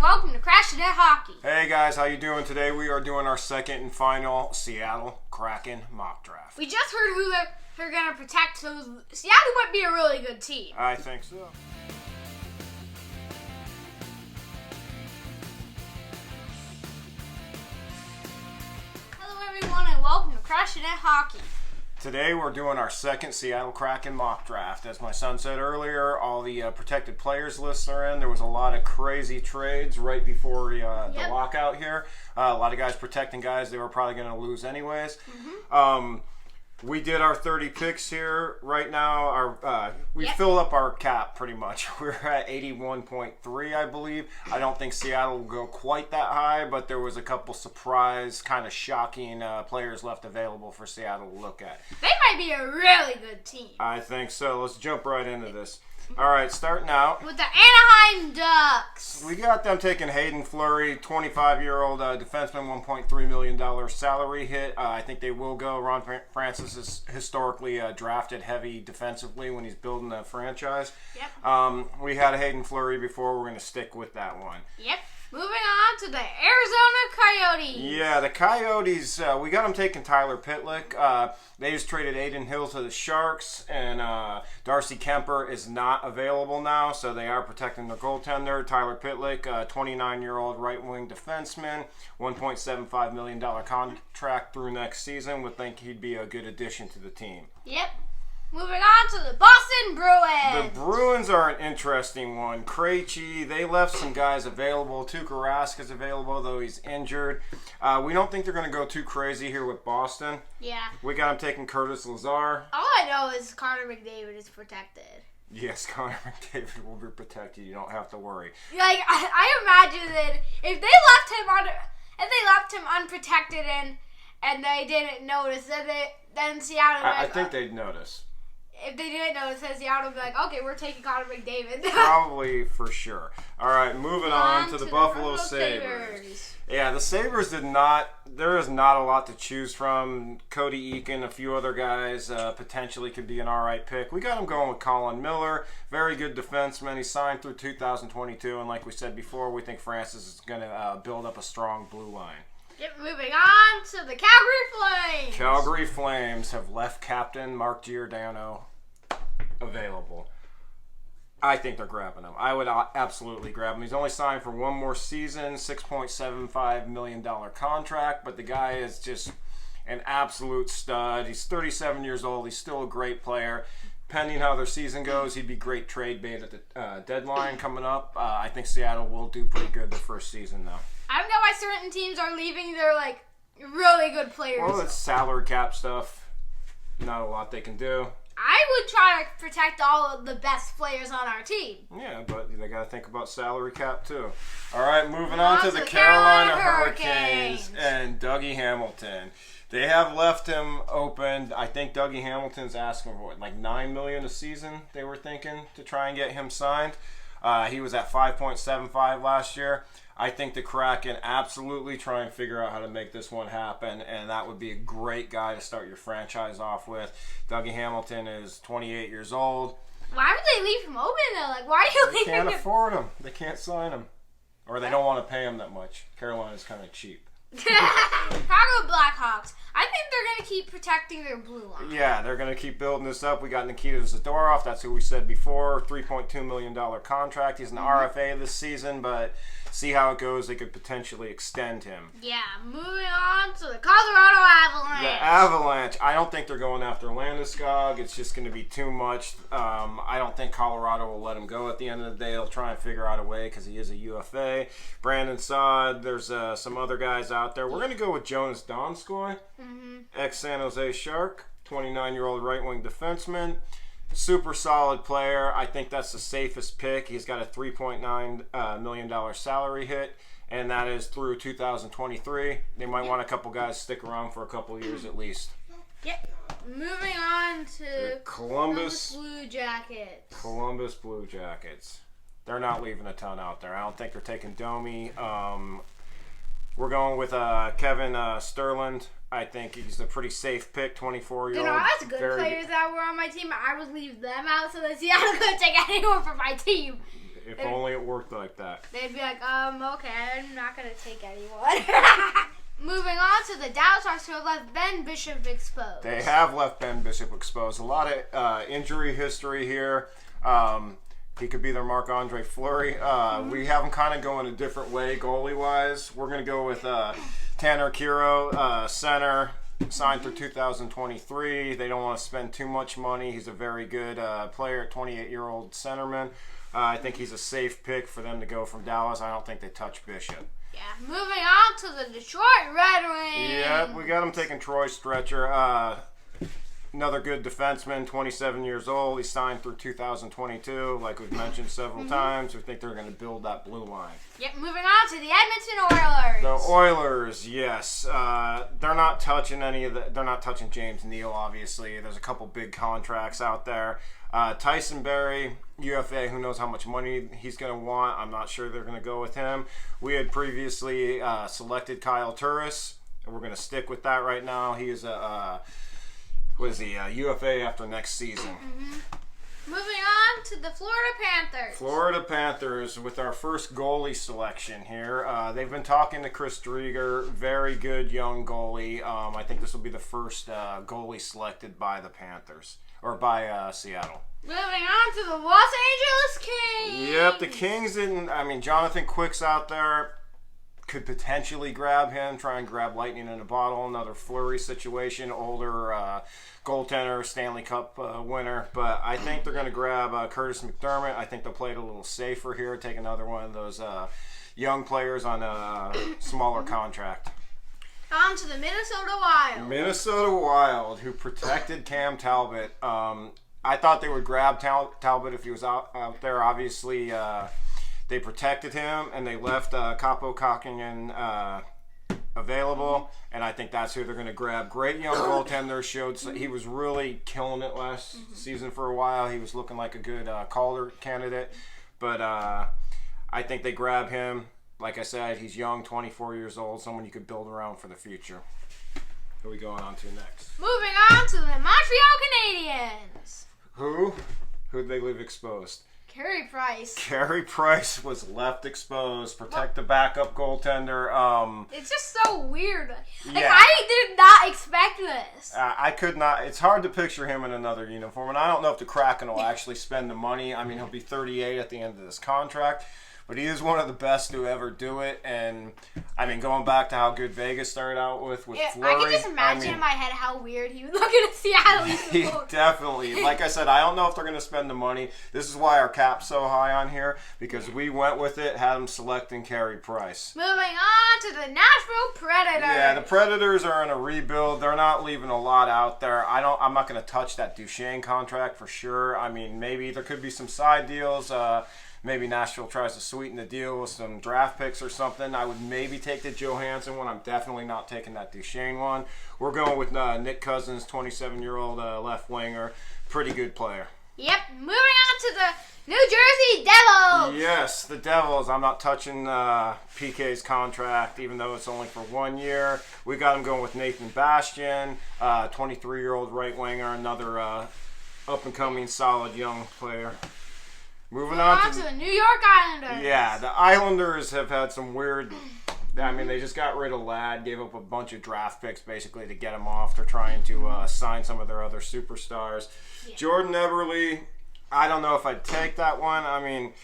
welcome to Crashing at Hockey. Hey guys, how you doing today? We are doing our second and final Seattle Kraken mock draft. We just heard who they're going to protect, so Seattle might be a really good team. I think so. Hello everyone and welcome to Crashing at Hockey. Today we're doing our second Seattle Kraken mock draft. As my son said earlier, all the protected players lists are in. There was a lot of crazy trades right before the lockout here. A lot of guys protecting guys they were probably going to lose anyways. We did our 30 picks here. Right now, we filled up our cap pretty much. We're at 81.3, I believe. I don't think Seattle will go quite that high, but there was a couple surprise, kind of shocking players left available for Seattle to look at. They might be a really good team. I think so. Let's jump right into this. All right, starting out with the Anaheim Ducks. We got them taking Hayden Fleury, 25-year-old defenseman, $1.3 million salary hit. I think they will go. Ron Francis is historically drafted heavy defensively when he's building a franchise. Yep. We had Hayden Fleury before. We're going to stick with that one. Yep. Moving on to the Arizona Coyotes. Yeah, the Coyotes, we got them taking Tyler Pitlick. They just traded Aiden Hill to the Sharks, and Darcy Kemper is not available now, so they are protecting their goaltender. Tyler Pitlick, 29-year-old right-wing defenseman, $1.75 million contract through next season. Would think he'd be a good addition to the team. Yep. Moving on to the Boston Bruins. The Bruins are an interesting one. Krejci, they left some guys available. Tuukka Rask is available, though he's injured. We don't think they're going to go too crazy here with Boston. Yeah. We got him taking Curtis Lazar. All I know is Connor McDavid is protected. Yes, Connor McDavid will be protected. You don't have to worry. Like, I imagine that if they left him unprotected and they didn't notice, then Seattle. I think they'd notice. If they didn't notice, then Seattle would be like, okay, we're taking Connor McDavid. Probably for sure. All right, moving on to the Buffalo Sabres. Yeah, the Sabres there is not a lot to choose from. Cody Eakin, a few other guys potentially could be an all right pick. We got him going with Colin Miller, very good defenseman. He signed through 2022, and like we said before, we think Francis is going to build up a strong blue line. Yep, moving on to the Calgary Flames. Calgary Flames have left captain Mark Giordano available. I think they're grabbing him. I would absolutely grab him. He's only signed for one more season, $6.75 million contract, but the guy is just an absolute stud. He's 37 years old. He's still a great player. Depending how their season goes, he'd be great trade bait at the deadline coming up. I think Seattle will do pretty good the first season, though. I don't know why certain teams are leaving their, really good players. Well, it's salary cap stuff. Not a lot they can do. I would try to protect all of the best players on our team. Yeah, but they got to think about salary cap, too. All right, moving on to the Carolina Hurricanes and Dougie Hamilton. They have left him open. I think Dougie Hamilton's asking for, $9 million a season, they were thinking, to try and get him signed. He was at 5.75 last year. I think the Kraken absolutely try and figure out how to make this one happen, and that would be a great guy to start your franchise off with. Dougie Hamilton is 28 years old. Why would they leave him open, though? Why are you leaving him? They can't afford him. They can't sign him. Or they don't want to pay him that much. Carolina's kind of cheap. Chicago Blackhawks. I think they're going to keep protecting their blue line. Yeah, they're going to keep building this up. We got Nikita Zadorov. That's who we said before. $3.2 million contract. He's an RFA this season, but see how it goes. They could potentially extend him. Yeah, moving on to the Colorado Avalanche. The Avalanche. I don't think they're going after Landeskog. It's just going to be too much. I don't think Colorado will let him go at the end of the day. They'll try and figure out a way because he is a UFA. Brandon Saad. There's some other guys out there. We're going to go with Jonas Donskoy, ex-San Jose Shark, 29-year-old right-wing defenseman. Super solid player. I think that's the safest pick. He's got a $3.9 million salary hit, and that is through 2023. They might want a couple guys to stick around for a couple of years at least. Yep. Moving on to Columbus Blue Jackets. Columbus Blue Jackets. They're not leaving a ton out there. I don't think they're taking Domi. We're going with Kevin Sterling. I think he's a pretty safe pick, 24-year-old. You know, that's good players that were on my team. I would leave them out so that Seattle couldn't take anyone from my team. If only it worked like that. They'd be like, okay, I'm not going to take anyone. Moving on to the Dallas Stars, who have left Ben Bishop exposed. They have left Ben Bishop exposed. A lot of injury history here. He could be their Marc-Andre Fleury. We have him kind of going a different way goalie-wise. We're going to go with Tanner Kiro, center, signed through 2023. They don't want to spend too much money. He's a very good player, 28-year-old centerman. I think he's a safe pick for them to go from Dallas. I don't think they touch Bishop. Yeah, moving on to the Detroit Red Wings. Yep, we got him taking Troy Stretcher. Another good defenseman, 27 years old. He signed through 2022, like we've mentioned several times. We think they're going to build that blue line. Yep, moving on to the Edmonton Oilers. The Oilers, yes. They're not touching they're not touching James Neal, obviously. There's a couple big contracts out there. Tyson Barrie, UFA, who knows how much money he's going to want. I'm not sure they're going to go with him. We had previously selected Kyle Turris, and we're going to stick with that right now. He is a UFA after next season. Moving on to the Florida Panthers. Florida Panthers with our first goalie selection here. They've been talking to Chris Drieger, very good young goalie. I think this will be the first goalie selected by the Panthers, or by Seattle. Moving on to the Los Angeles Kings. Yep, the Kings Jonathan Quick's out there. Could potentially grab him, try and grab lightning in a bottle. Another Fleury situation, older goaltender, Stanley Cup winner. But I think they're going to grab Curtis McDermott. I think they'll play it a little safer here, take another one of those young players on a smaller contract. On to the Minnesota Wild. Minnesota Wild, who protected Cam Talbot. I thought they would grab Talbot if he was out there. Obviously, they protected him, and they left Capo Kakinen available, and I think that's who they're going to grab. Great young goaltender. He was really killing it last season for a while. He was looking like a good Calder candidate, but I think they grab him. Like I said, he's young, 24 years old, someone you could build around for the future. Who are we going on to next? Moving on to the Montreal Canadiens. Who'd they leave exposed? Carey Price. Carey Price was left exposed. Protect the backup goaltender. It's just so weird. Yeah. I did not expect this. I could not. It's hard to picture him in another uniform, and I don't know if the Kraken will actually spend the money. I mean, he'll be 38 at the end of this contract. But he is one of the best to ever do it, and I mean, going back to how good Vegas started out with Fleury. I can just imagine in my head how weird he would look at a Seattle. He definitely, like I said, I don't know if they're going to spend the money. This is why our cap's so high on here, because we went with it, had him selecting Carey Price. Moving on to the Nashville Predator. Yeah, the Predators are in a rebuild. They're not leaving a lot out there. I'm not going to touch that Duchesne contract for sure. I mean, maybe there could be some side deals. Maybe Nashville tries to sweeten the deal with some draft picks or something. I would maybe take the Johansson one. I'm definitely not taking that Duchesne one. We're going with Nick Cousins, 27-year-old left winger. Pretty good player. Yep. Moving on to the New Jersey Devils. Yes, the Devils. I'm not touching PK's contract, even though it's only for 1 year. We got him going with Nathan Bastian, 23-year-old right winger, another up-and-coming solid young player. Moving on to the New York Islanders. Yeah, the Islanders have had some weird... I mean, they just got rid of Ladd, gave up a bunch of draft picks basically to get him off. They're trying to sign some of their other superstars. Yeah. Jordan Eberle, I don't know if I'd take that one. I mean,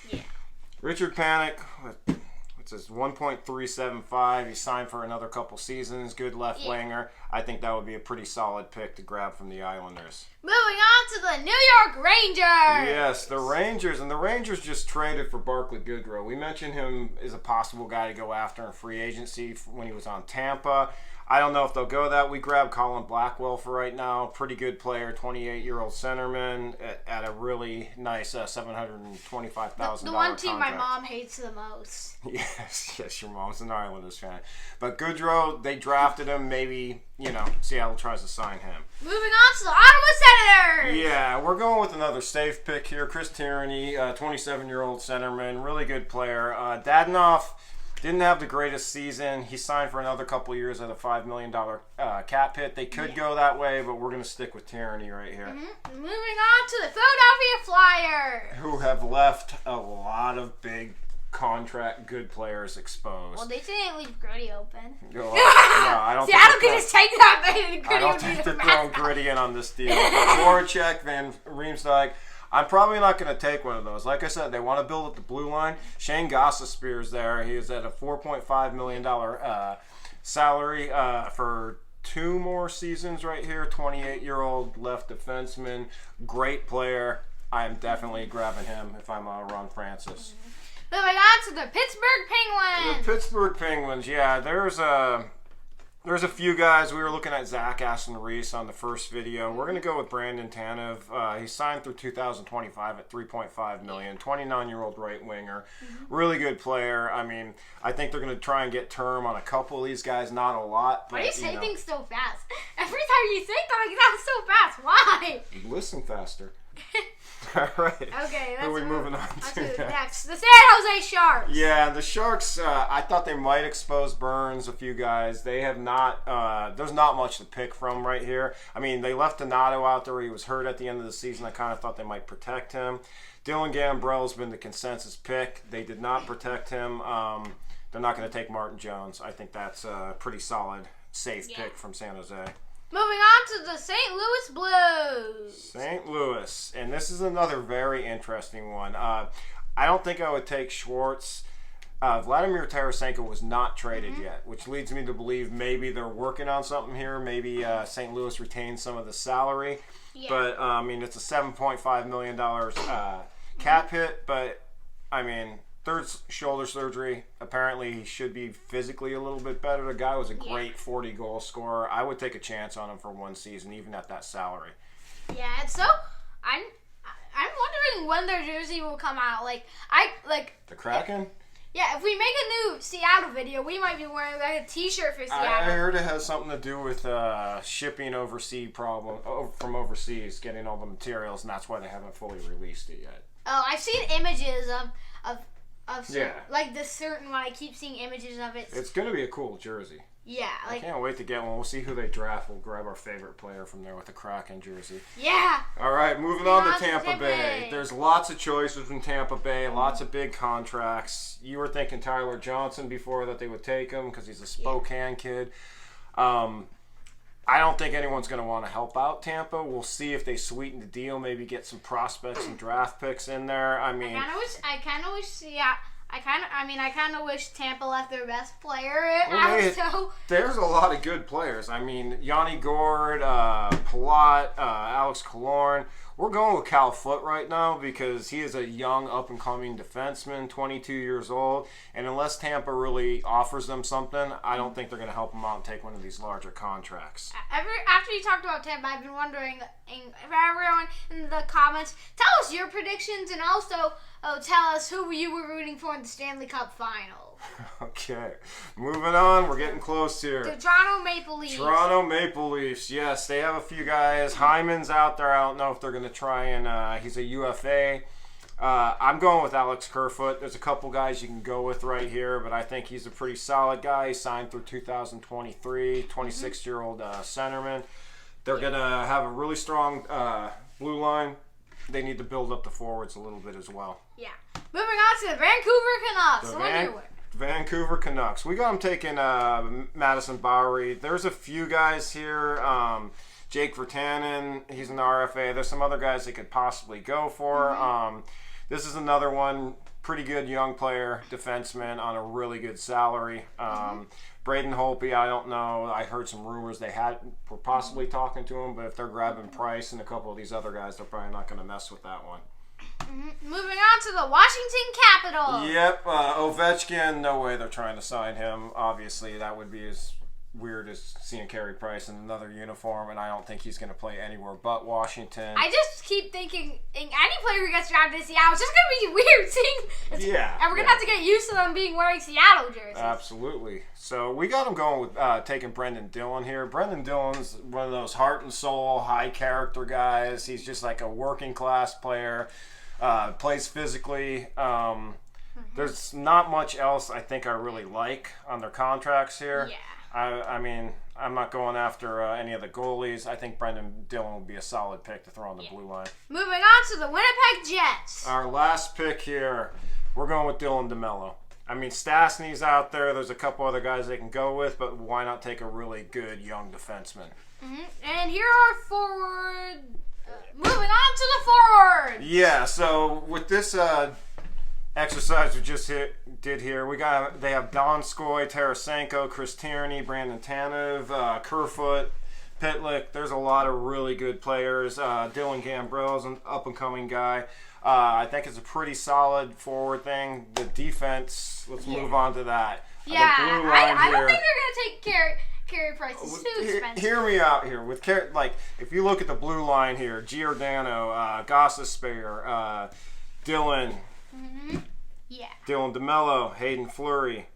Richard Panik, what's this, 1.375. He signed for another couple seasons. Good left winger. I think that would be a pretty solid pick to grab from the Islanders. Moving on to the New York Rangers. Yes, the Rangers. And the Rangers just traded for Barclay Goodrow. We mentioned him as a possible guy to go after in free agency when he was on Tampa. I don't know if they'll go that. We grabbed Colin Blackwell for right now. Pretty good player, 28-year-old centerman at a really nice $725,000 The one team contract. my mom hates the most. Yes, your mom's an Islanders fan. But Goodrow, they drafted him. Maybe, Seattle tries to sign him. Moving on to the Ottawa Senators. Yeah, we're going with another safe pick here. Chris Tyranny, 27-year-old centerman, really good player. Dadonov, Didn't have the greatest season. He signed for another couple years at a $5 million cap hit. They could go that way, but we're going to stick with Tyranny right here. Mm-hmm. Moving on to the Philadelphia Flyers. Who have left a lot of big contract good players exposed. Well, they didn't leave Gritty open. No, I don't See, I don't get to take that bait. I don't think they're throwing Gritty in on this deal. Voracek, Van Riemsdyk. I'm probably not going to take one of those. Like I said, they want to build up the blue line. Shane Gostisbehere's there. He is at a $4.5 million salary for 2 more seasons right here. 28-year-old left defenseman. Great player. I am definitely grabbing him if I'm Ron Francis. Moving on to the Pittsburgh Penguins. The Pittsburgh Penguins, yeah. There's a few guys. We were looking at Zach Aston-Reese on the first video. We're going to go with Brandon Tanev. He signed through 2025 at $3.5 million. 29-year-old right winger. Really good player. I mean, I think they're going to try and get term on a couple of these guys. Not a lot. But, why do you say things so fast? Every time you say something, that's so fast. Why? Listen faster. All right. Okay, who are we moving on to next? The San Jose Sharks. Yeah, the Sharks, I thought they might expose Burns, a few guys. They have not, there's not much to pick from right here. I mean, they left Donato out there. He was hurt at the end of the season. I kind of thought they might protect him. Dylan Gambrell's been the consensus pick. They did not protect him. They're not going to take Martin Jones. I think that's a pretty solid, safe pick from San Jose. Moving on to the St. Louis Blues. St. Louis. And this is another very interesting one. I don't think I would take Schwartz. Vladimir Tarasenko was not traded yet, which leads me to believe maybe they're working on something here. Maybe St. Louis retains some of the salary. Yeah. But, I mean, it's a $7.5 million cap hit. But, I mean, third shoulder surgery. Apparently, he should be physically a little bit better. The guy was a great 40-goal scorer. I would take a chance on him for one season, even at that salary. Yeah, and so I'm wondering when their jersey will come out. The Kraken. Yeah, if we make a new Seattle video, we might be wearing like a T-shirt for Seattle. I heard it has something to do with shipping from overseas, getting all the materials, and that's why they haven't fully released it yet. Oh, I've seen images of like this certain one. I keep seeing images of it. It's gonna be a cool jersey. Yeah, I can't wait to get one. We'll see who they draft. We'll grab our favorite player from there with the Kraken jersey. Yeah. All right, moving on to Tampa Bay. There's lots of choices in Tampa Bay. Lots of big contracts. You were thinking Tyler Johnson before that they would take him because he's a Spokane kid. I don't think anyone's going to want to help out Tampa. We'll see if they sweeten the deal, maybe get some prospects and draft picks in there. I mean, I kind of wish Tampa left their best player out. There's a lot of good players. I mean, Yanni Gourde, Palat, Alex Killorn. We're going with Cal Foote right now because he is a young, up-and-coming defenseman, 22 years old. And unless Tampa really offers them something, I don't think they're going to help them out and take one of these larger contracts. After you talked about Tampa, I've been wondering, for everyone in the comments, tell us your predictions and also tell us who you were rooting for in the Stanley Cup Final. Okay, moving on. We're getting close here. The Toronto Maple Leafs. Toronto Maple Leafs. Yes, they have a few guys. Hyman's out there. I don't know if they're going to try and he's a UFA. I'm going with Alex Kerfoot. There's a couple guys you can go with right here, but I think he's a pretty solid guy. He signed through 2023, 26-year-old centerman. They're going to have a really strong blue line. They need to build up the forwards a little bit as well. Yeah. Moving on to the Vancouver Canucks. Vancouver Canucks. We got them taking Madison Bowery. There's a few guys here. Jake Virtanen, he's an RFA. There's some other guys they could possibly go for. This is another one, pretty good young player, defenseman on a really good salary. Braden Holtby, I don't know. I heard some rumors were possibly talking to him, but if they're grabbing Price and a couple of these other guys, they're probably not going to mess with that one. Moving on to the Washington Capitals. Yep, Ovechkin, no way they're trying to sign him. Obviously, that would be as weird as seeing Carey Price in another uniform, and I don't think he's going to play anywhere but Washington. I just keep thinking, any player who gets drafted to Seattle, it's just going to be weird seeing. And we're going to have to get used to them being wearing Seattle jerseys. Absolutely. So we got him going with taking Brendan Dillon here. Brendan Dillon's one of those heart and soul, high character guys. He's just like a working class player. Plays physically. There's not much else I think I really like on their contracts here. Yeah. I mean, I'm not going after any of the goalies. I think Brendan Dillon would be a solid pick to throw on the blue line. Moving on to the Winnipeg Jets. Our last pick here, we're going with Dylan DeMello. I mean, Stastny's out there. There's a couple other guys they can go with, but why not take a really good young defenseman? And here are forward. Moving on to the forward. Yeah, so with this exercise we just did here, they have Donskoy, Tarasenko, Chris Tyranny, Brandon Tanev, Kerfoot, Pitlick. There's a lot of really good players. Dylan Gambrell's an up-and-coming guy. I think it's a pretty solid forward thing. The defense, let's move on to that. Yeah, I don't think they're going to take Carey Price. It's too expensive. Hear me out here. With if you look at the blue line here, Giordano, Gostisbehere, Dylan, Dylan DeMello, Hayden Fleury.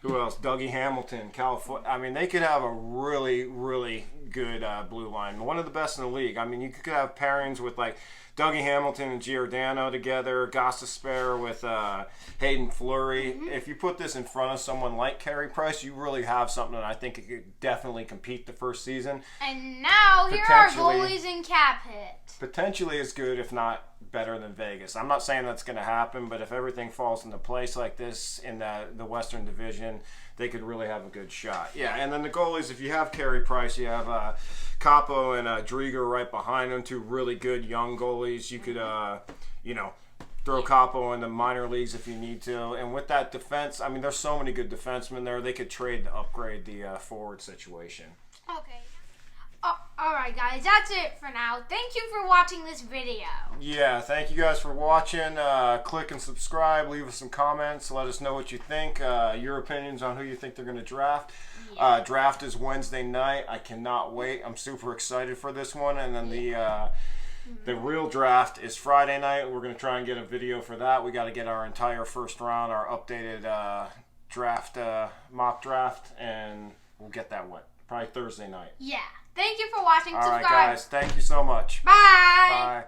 Who else? Dougie Hamilton, California. I mean, they could have a really, really good blue line. One of the best in the league. I mean, you could have pairings with like Dougie Hamilton and Giordano together, Gostisbehere with Hayden Fleury. If you put this in front of someone like Carey Price, you really have something that I think it could definitely compete the first season. And now here are goalies and cap hit. Potentially as good, if not better than Vegas. I'm not saying that's going to happen, but if everything falls into place like this in the Western Division, they could really have a good shot. Yeah, and then the goalies, if you have Carey Price, you have Capo and Drieger right behind them, two really good young goalies. You could, throw Capo in the minor leagues if you need to. And with that defense, I mean, there's so many good defensemen there. They could trade to upgrade the forward situation. Okay. Alright guys, that's it for now. Thank you for watching this video. Yeah, thank you guys for watching. Click and subscribe. Leave us some comments. Let us know what you think. Your opinions on who you think they're going to draft. Yeah. Draft is Wednesday night. I cannot wait. I'm super excited for this one. And then the real draft is Friday night. We're going to try and get a video for that. We got to get our entire first round, our updated draft, mock draft, and we'll get that probably Thursday night. Yeah. Thank you for watching. All right, guys. Thank you so much. Bye. Bye.